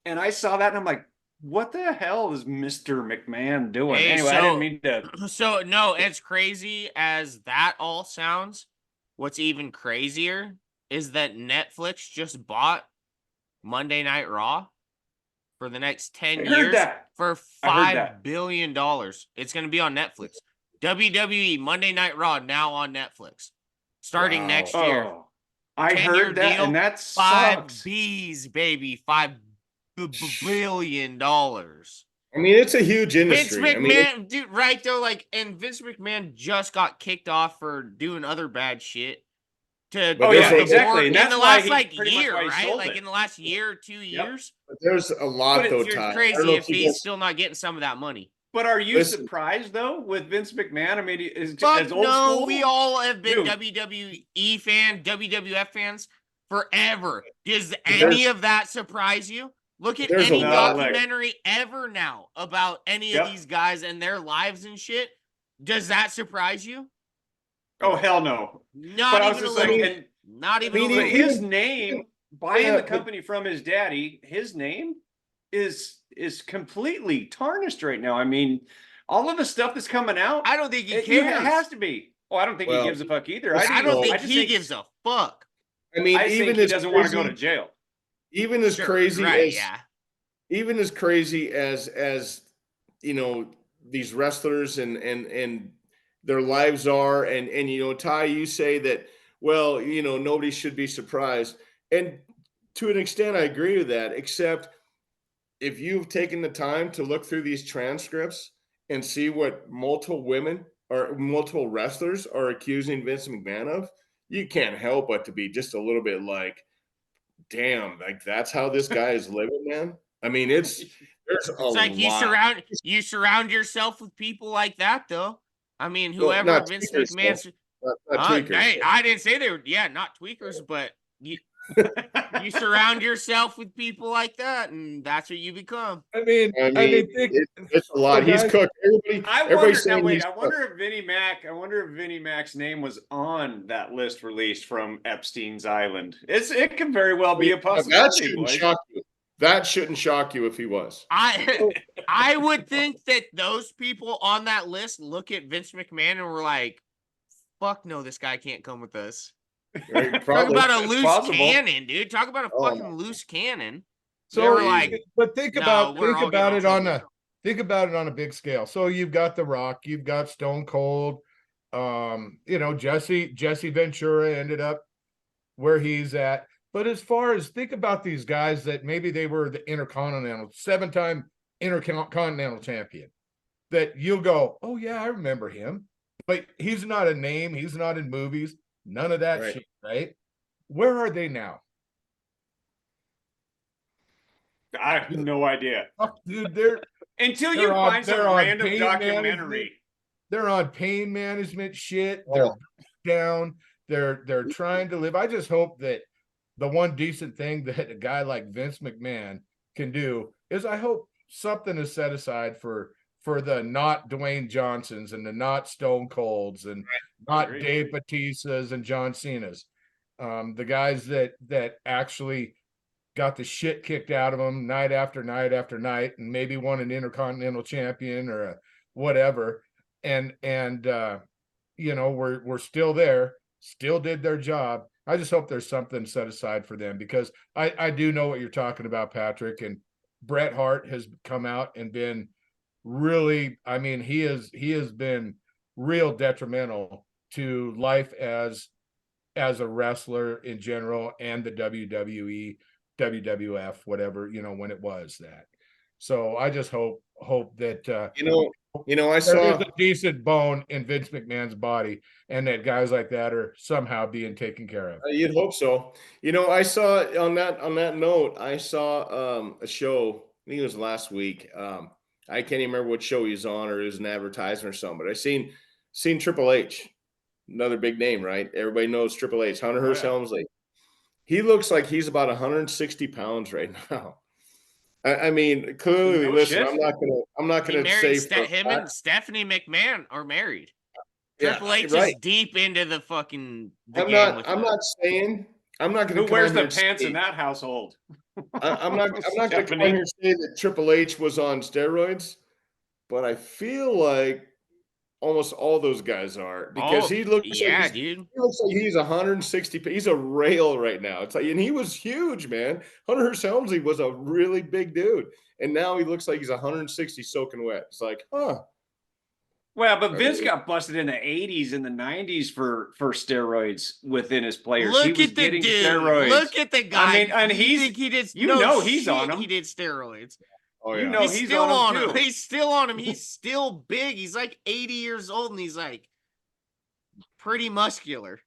and I saw that and I'm like, what the hell is Mr. McMahon doing? Hey, Anyway, I didn't mean to. So no, as crazy as that all sounds, what's even crazier is that Netflix just bought Monday Night Raw for the next 10 I heard years that. for I heard that. $5 billion. It's going to be on Netflix. WWE Monday Night Raw now on Netflix starting Wow. next year. Oh, I 10-year heard that, deal, and that Five sucks. B's, baby, $5 billion. I mean, it's a huge Vince industry. McMahon, I mean, dude, right though, like, and Vince McMahon just got kicked off for doing other bad shit. To But Oh there's yeah, a- exactly. And in that's the why last he like pretty much year, why he right? sold Like it. in the last year or 2 years. there's a lot But though, It's Ty. I don't crazy know if you he's guys- still not getting some of that money. But are you Listen. surprised though with Vince McMahon? I mean, is Fuck as old no, school. we all have been Dude. WWE WWF fans forever. Does There's- any of that surprise you? Look at There's a any lot- documentary ever now about any Yep. of these guys and their lives and shit. Does that surprise you? Oh hell no! Not But I was even a just like, little. and Not even mean, a but little. his name, buying Yeah, the but- company from his daddy, his name is completely tarnished right now. I mean, all of the stuff that's coming out, I don't think he it cares. has to be. Oh, I don't think Well, he gives a fuck either. I I don't think just he gives a fuck. I mean, I even think he as doesn't want to go to crazy- jail. even as Sure, crazy right? as Yeah. even as crazy as you know these wrestlers and their lives are, and you know, Ty, you say that, well, you know, nobody should be surprised, and to an extent I agree with that, except if you've taken the time to look through these transcripts and see what multiple women or multiple wrestlers are accusing Vince McMahon of, you can't help but to be just a little bit like, damn, like that's how this guy is living, man. I mean, there's a It's like lot. you surround yourself with people like that, though. I mean, Well, whoever not Vince tweakers, McMahon's. not tweakers. Hey, I didn't say they were. Yeah, not tweakers, but you surround yourself with people like that, and that's what you become. I mean, I mean, it's a lot. so He's guys- cooked. I Everybody's wonder now. saying Wait, he's I cooked. wonder if Vinnie Mac. I wonder if Vinnie Mac's name was on that list released from Epstein's Island. It could very well be a That possibility. shouldn't boys. shock you. That shouldn't shock you if he was. I would think that those people on that list look at Vince McMahon and were like, "Fuck no, this guy can't come with us." Right? Talk Probably. about a It's loose possible. cannon, dude. Talk about a Oh, fucking loose cannon. So They were like, but think "No, about we're all getting it on trouble." a big scale. So you've got The Rock, you've got Stone Cold, you know, Jesse Ventura ended up where he's at. But as far as think about these guys that maybe they were the Intercontinental, 7-time Intercontinental champion, that you'll go, oh yeah, I remember him. But he's not a name, he's not in movies, none of that Right. shit, right? Where are they now? I have no idea Fuck, dude, they're until you They're on- find some they're on random pain documentary. they're on pain management shit. They're Oh. down. They're trying to live. I just hope that the one decent thing that a guy like Vince McMahon can do is I hope something is set aside for the not Dwayne Johnsons and the not Stone Colds and not Agreed. Dave Batistas and John Cena's. The guys that actually got the shit kicked out of them night after night after night and maybe won an Intercontinental champion or a whatever. And you know, we're still there, still did their job. I just hope there's something set aside for them, because I do know what you're talking about, Patrick. And Bret Hart has come out and been really, I mean, he has been real detrimental to life as a wrestler in general, and the WWE, WWF, whatever, when it was that. So I just hope that I there is saw. a decent bone in Vince McMahon's body, and that guys like that are somehow being taken care of. You'd hope so. I saw on that note, I saw a show. I think it was last week. I can't even remember what show he was on, or it was an advertisement or something. But I seen Triple H, another big name, right? Everybody knows Triple H, Hunter Hearst Helmsley. He looks like he's about 160 pounds right now. I mean, clearly, listen, shit. I'm not gonna say him and Stephanie McMahon are married. Yeah, Triple H right. is deep into the fucking. I'm not saying. I'm not going to. Who wears the pants in that household? I'm not going to come here and say that Triple H was on steroids, but I feel like almost all those guys are, because he looks like dude. He looks like he's 160. He's a rail right now. It's like, and he was huge, man. Hunter Hearst Helmsley was a really big dude, and now he looks like he's 160 soaking wet. It's like, huh. Well, but Vince got busted in the 80s and the 90s for steroids within his players. Look at the dude. Steroids. Look at the guy. I mean, and he did. He's on him. He did steroids. Oh, yeah. He's still on him. He's still on him. He's still big. He's like 80 years old, and he's like pretty muscular.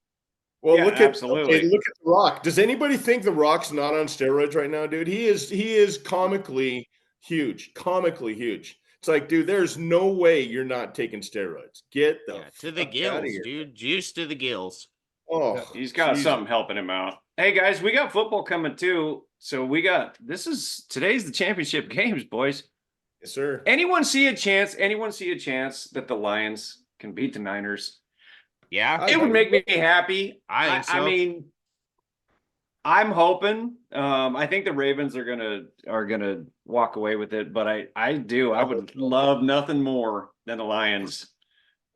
Well, look at The Rock. Does anybody think The Rock's not on steroids right now, dude? He is comically huge. Comically huge. It's like, dude, there's no way you're not taking steroids. Get to the gills, dude. Juice to the gills. Oh, he's got something helping him out. Hey guys, we got football coming too. So today's the championship games, boys. Yes, sir. Anyone see a chance that the Lions can beat the Niners? Yeah. It would make me happy. I think so. I mean, I'm hoping. I think the Ravens are gonna walk away with it, but I would love nothing more than the Lions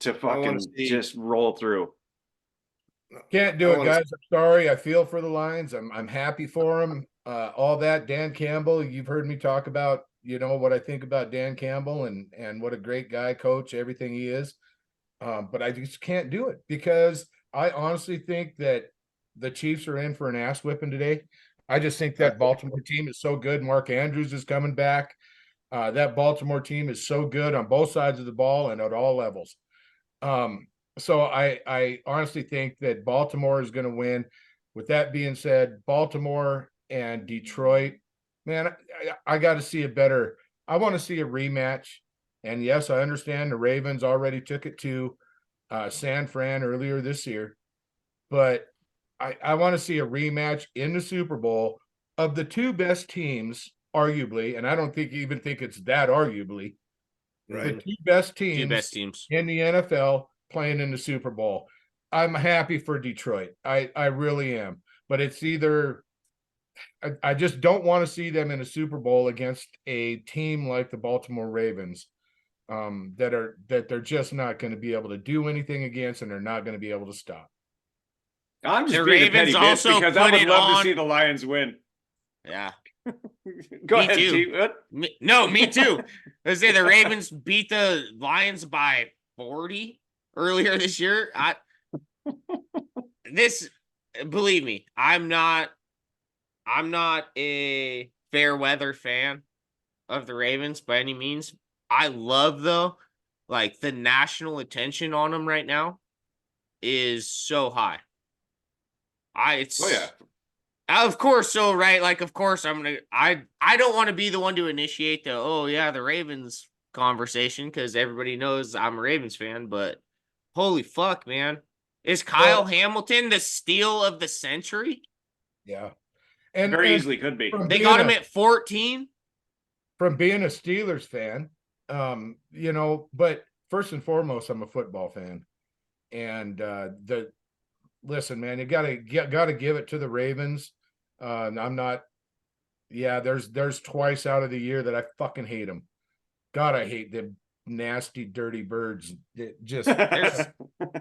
to fucking just roll through. Can't do it, guys. I'm sorry. I feel for the Lions. I'm happy for them. All that, Dan Campbell. You've heard me talk about, what I think about Dan Campbell and what a great guy, coach, everything he is. But I just can't do it, because I honestly think that the Chiefs are in for an ass whipping today. I just think that Baltimore team is so good. Mark Andrews is coming back. That Baltimore team is so good on both sides of the ball and at all levels. So I honestly think that Baltimore is going to win. With that being said, Baltimore and Detroit, man, I got to see I want to see a rematch. And yes, I understand the Ravens already took it to San Fran earlier this year, but I want to see a rematch in the Super Bowl of the two best teams, arguably, and I don't think it's that arguably, right. The two best teams in the NFL playing in the Super Bowl. I'm happy for Detroit. I really am. But it's either I just don't want to see them in a Super Bowl against a team like the Baltimore Ravens, that they're just not going to be able to do anything against, and they're not going to be able to stop. I'm just being a petty bitch because I would love to see the Lions win. Yeah. Go ahead, T. Me too. I say the Ravens beat the Lions by 40 earlier this year. Believe me, I'm not a fair weather fan of the Ravens by any means. I love, though, like, the national attention on them right now is so high. Of course, so right, like, of course I don't want to be the one to initiate the Ravens conversation, because everybody knows I'm a Ravens fan, but holy fuck, man. Is Kyle Hamilton the steal of the century? Yeah. And very easily could be. They got him at 14. From being a Steelers fan, but first and foremost, I'm a football fan. And listen, man, you gotta give it to the Ravens. I'm not. Yeah, there's twice out of the year that I fucking hate them. God, I hate them nasty, dirty birds. Just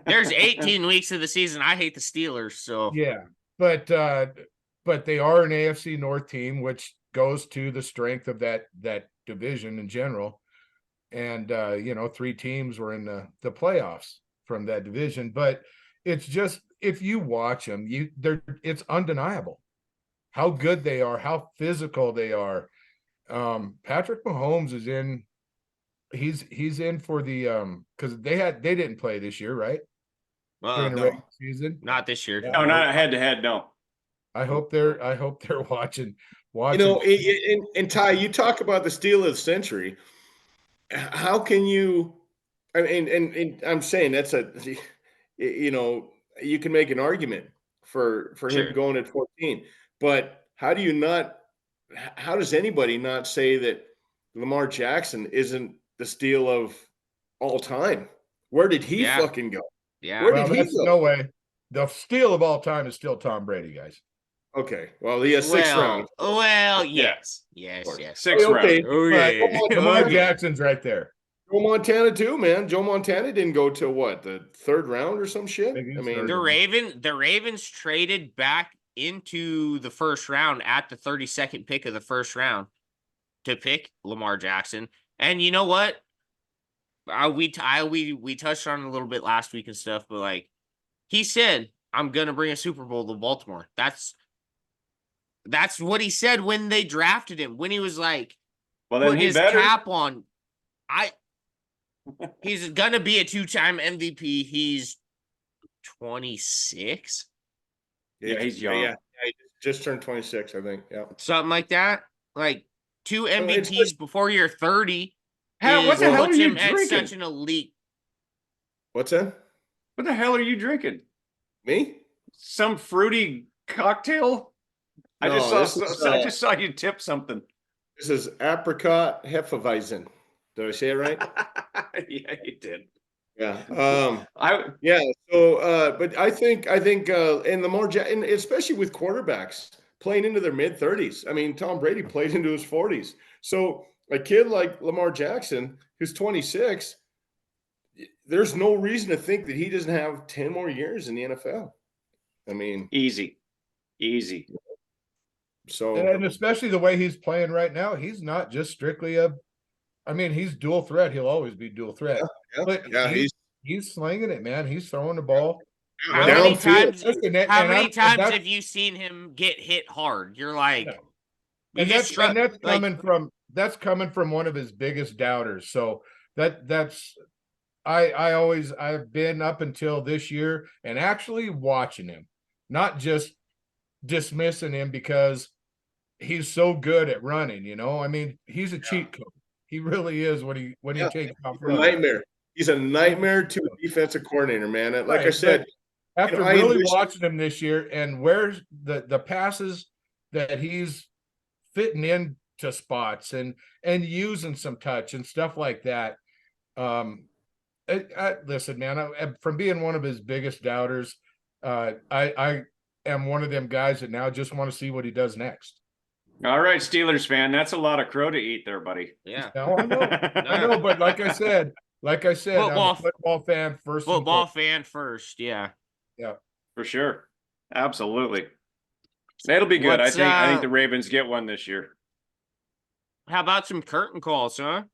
there's 18 weeks of the season. I hate the Steelers. So yeah, but they are an AFC North team, which goes to the strength of that division in general. And you know, 3 teams were in the playoffs from that division. But it's just, if you watch them, it's undeniable how good they are, how physical they are. Patrick Mahomes is in. He's in for the because they didn't play this year, right? During the no. regular season. Not this year. Yeah. No, not head to head. No. I hope they're watching. You know, and Ty, you talk about the steal of the century. How can you? I mean, and I'm saying that's you know, you can make an argument for Sure. him going at 14, but how do you not? How does anybody not say that Lamar Jackson isn't the steal of all time? Where did he Yeah. fucking go? Yeah. Where well, did he that's go? no way. The steal of all time is still Tom Brady, guys. Okay, well, he has 6 rounds. Well, Yeah. yes. course. Sixth Okay, round. Okay. Lamar Okay. Jackson's right there. Joe Montana too, man. Joe Montana didn't go to what, the 3rd round or some shit. think I he's mean, third. The Ravens traded back into the first round at the 32nd pick of the first round to pick Lamar Jackson. And you know what? We touched on it a little bit last week and stuff, but like he said, I'm gonna bring a Super Bowl to Baltimore. That's what he said when they drafted him. When he was like Well, then putting he his better. cap on, he's gonna be a 2-time MVP. He's 26, Yeah, he's young. Yeah, he just turned 26, I think. Yeah. something like that. Like 2 it's MVPs before you're 30. Hell, what is- the hell puts are you him at drinking? such an elite. What's that? What the hell are you drinking? Me? Some fruity cocktail? I No, just this saw. is, I just saw you tip something. This is apricot hefeweizen. Did I say it right? Yeah, you did. Yeah. Yeah. So, but I think, and and especially with quarterbacks playing into their mid 30s. I mean, Tom Brady played into his 40s. So a kid like Lamar Jackson, who's 26, there's no reason to think that he doesn't have 10 more years in the NFL. I mean, Easy. so And especially the way he's playing right now, he's not just strictly he's dual threat. He'll always be dual threat. yeah, But yeah, he's slinging it, man. He's throwing the ball. How many downfield. times? Listen, How and many I'm- times that's- have you seen him get hit hard? You're like, Yeah. you and just that's struck. Like, coming from one of his biggest doubters. So that's I've been up until this year and actually watching him, not just dismissing him because he's so good at running. You know, I mean, he's a cheat code. He really is when he Yeah. takes off He's a running. nightmare. He's a nightmare to a defensive coordinator, man. Like Right, I said, but after I really wish- watching him this year and where's the passes that he's fitting into spots and using some touch and stuff like that. Listen, man, from being one of his biggest doubters, I am one of them guys that now just want to see what he does next. All right, Steelers fan, that's a lot of crow to eat there, buddy. yeah, Now, I know, but like I said, I'm Football- a football fan first. and football foremost. fan first. Yeah. For sure. Absolutely. That'll be good. What's, I think the Ravens get one this year. How about some curtain calls, huh?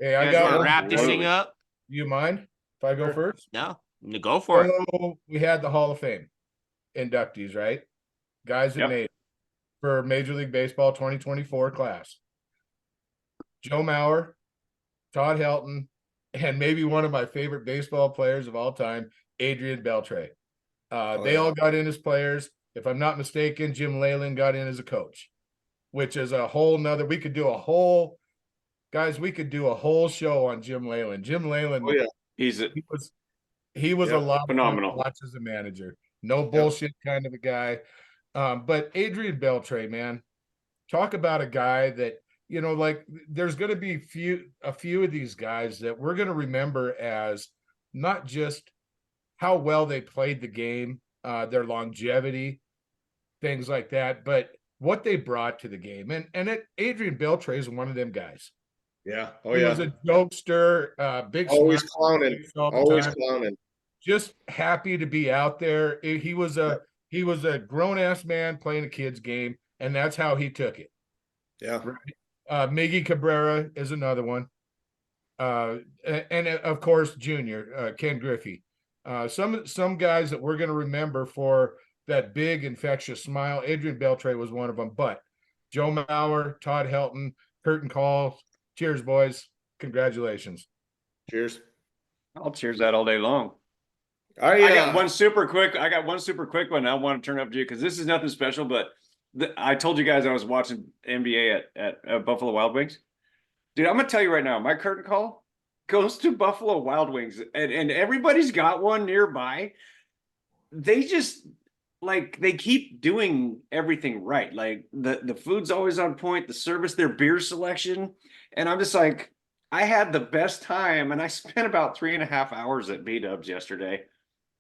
Hey, You I guys got want to one. wrap this thing up? Do you mind if I go first? No, go for it. So we had the Hall of Fame inductees, right? Guys that Yep. made it for Major League Baseball 2024 class. Joe Mauer, Todd Helton, and maybe one of my favorite baseball players of all time, Adrian Beltre. They all got in as players. If I'm not mistaken, Jim Leyland got in as a coach, which is a whole nother. We could do a whole show on Jim Leyland. Jim Leyland, Oh, yeah. He's a, he was Yeah, a lot of fun phenomenal. to watch as a manager. No bullshit kind of a guy. But Adrian Beltre, man, talk about a guy that, you know, like there's going to be a few of these guys that we're going to remember as not just how well they played the game, their longevity, things like that, but what they brought to the game. And Adrian Beltre is one of them guys. Yeah. Oh, He yeah. was a jokester, big Always smile on clowning. his face all the Always time. clowning. Just happy to be out there. He was a He was a grown ass man playing a kid's game, and that's how he took it. Yeah. Miggy Cabrera is another one. And of course, Junior, Ken Griffey. Some guys that we're going to remember for that big infectious smile. Adrian Beltre was one of them, but Joe Mauer, Todd Helton, Curtin Call. Cheers, boys. Congratulations. Cheers. I'll cheers that all day long. I got one super quick. I got one super quick one. I want to turn up to you because this is nothing special. But I told you guys I was watching NBA at Buffalo Wild Wings. Dude, I'm gonna tell you right now, my curtain call goes to Buffalo Wild Wings, and everybody's got one nearby. They just like they keep doing everything right. Like the food's always on point, the service, their beer selection, and I'm just like, I had the best time, and I spent about 3.5 hours at B-Dubs yesterday,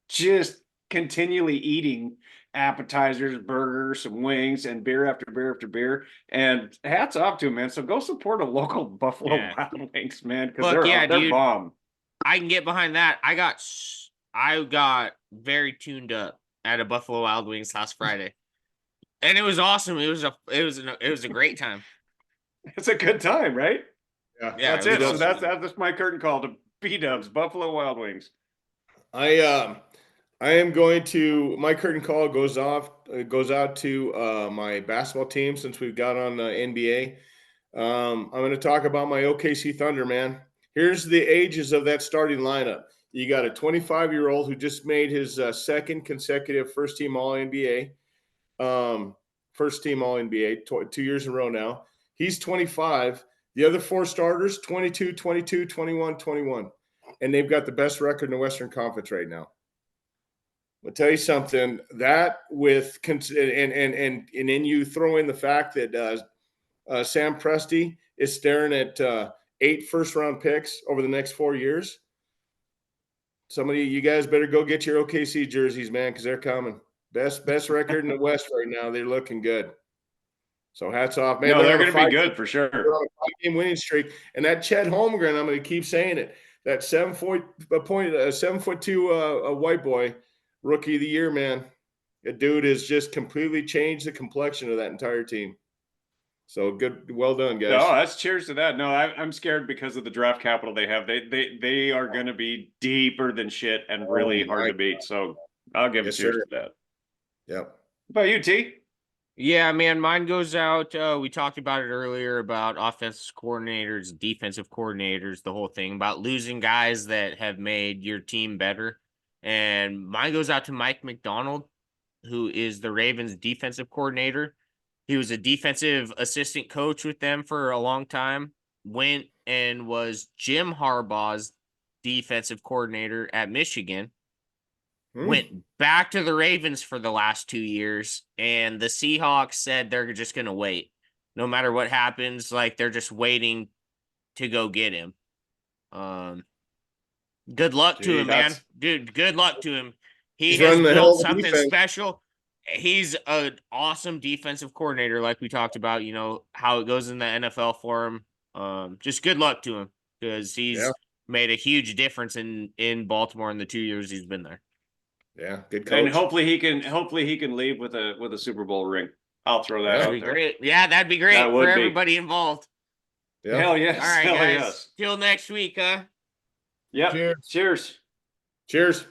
just continually eating appetizers, burgers, some wings, and beer after beer after beer. And hats off to them, man. So go support a local Buffalo Yeah. Wild Wings, man, because Look, they're dude. bomb. I can get behind that. I got very tuned up at a Buffalo Wild Wings last Friday, and it was awesome. It was a great time. It's a good time, right? Yeah. Yeah, That's it it. was So awesome. that's my curtain call to B-Dubs, Buffalo Wild Wings. I am going to my curtain call goes out to my basketball team since we've got on NBA. I'm going to talk about my OKC Thunder, man. Here's the ages of that starting lineup. You got a 25-year-old who just made his second consecutive first team All NBA. First team All NBA 2 years in a row now. He's 25. The other four starters 22, 22, 21, 21. And they've got the best record in the Western Conference right now. I'll tell you something. That with and then you throw in the fact that Sam Presti is staring at 8 first-round picks over the next 4 years. Somebody, you guys better go get your OKC jerseys, man, because they're coming. Best record in the West right now. They're looking good. So hats off, man. No, they're going to be on good for sure. a 5-game winning streak, and that Chet Holmgren, I'm going to keep saying it. That 7'2" white boy, rookie of the year, man. The dude has just completely changed the complexion of that entire team. So good, well done, guys. No, that's cheers to that. No, I'm scared because of the draft capital they have. They are going to be deeper than shit and really hard to beat. So I'll give cheers to that. Yep. What about you, T? Yeah, man, mine goes out. We talked about it earlier about offensive coordinators, defensive coordinators, the whole thing about losing guys that have made your team better. And mine goes out to Mike McDonald, who is the Ravens defensive coordinator. He was a defensive assistant coach with them for a long time, went and was Jim Harbaugh's defensive coordinator at Michigan. Went back to the Ravens for the last 2 years, and the Seahawks said they're just going to wait. No matter what happens, like they're just waiting to go get him. Good luck to him, man. Dude, good luck to him. He has built something special. He's an awesome defensive coordinator, like we talked about, you know, how it goes in the NFL for him. Just good luck to him because he's made a huge difference in Baltimore in the 2 years he's been there. Yeah, good coach. And hopefully he can leave with a Super Bowl ring. I'll throw that out there. Great. Yeah, that'd be great for everybody involved. Yeah. Hell yes. All right, Hell guys. yes. Till next week, huh? Yep. Cheers. Cheers. Cheers.